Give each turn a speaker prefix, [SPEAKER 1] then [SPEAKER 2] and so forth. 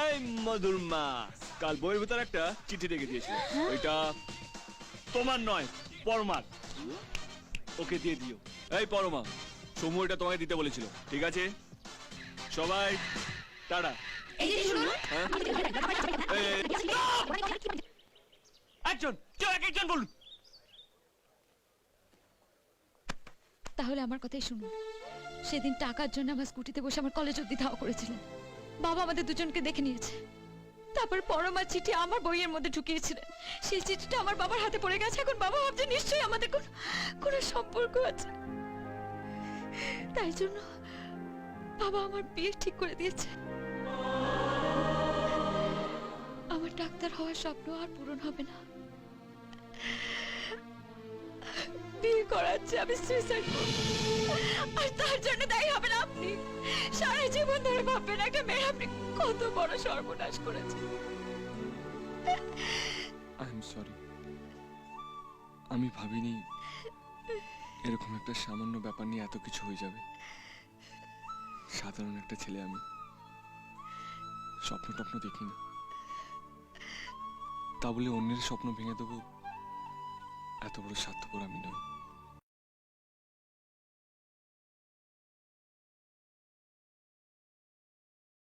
[SPEAKER 1] এই মধুর মা, কাল বইয়ের ভিতর একটা চিঠি রেখে দিয়েছিল, ওইটা তোমার নয় পরমার, ওকে দিয়ে দিও। এই পরমা, সমু এটা তোমায় দিতে বলেছিল, ঠিক আছে? সবাই টাটা। হ্যাঁ? একজন কেউ এক একজন বলুন।
[SPEAKER 2] তাহলে আমার কথাই শুনুন। সেদিন টাকার জন্য আমার স্কুটিতে বসে আমার কলেজ অব্দি ধাওয়া করেছিলেন। বাবা আমাদের দুজনকে দেখে নিয়েছে। তারপর পরমার চিঠি আমার বইয়ের মধ্যে ঢুকিয়েছিলেন। সেই চিঠিটা আমার বাবার হাতে পড়ে গেছে। এখন বাবা ভাবছে নিশ্চয়ই আমাদের কোনো সম্পর্ক আছে। তাই জন্য বাবা আমার বিয়ে ঠিক করে দিয়েছে। আমার ডাক্তার হওয়ার স্বপ্ন আর পূরণ হবে না। বিয়ে করাচ্ছে, আমি সুইসাইড করব। আর তার জন্য দায়ী হবেন আপনি। সারা জীবন ধরে ভাববেন একটা মেয়ে আপনি কত বড় সর্বনাশ করেছেন।
[SPEAKER 1] আই এম সরি, আমি ভাবিনি এরকম একটা সামান্য ব্যাপার নিয়ে এত কিছু হয়ে যাবে। সাধারণ একটা ছেলে আমি, স্বপ্ন টপ্ন দেখি না। তা বলে অন্যের স্বপ্ন ভেঙে দেবো, এত বড় স্বার্থপর আমি নই।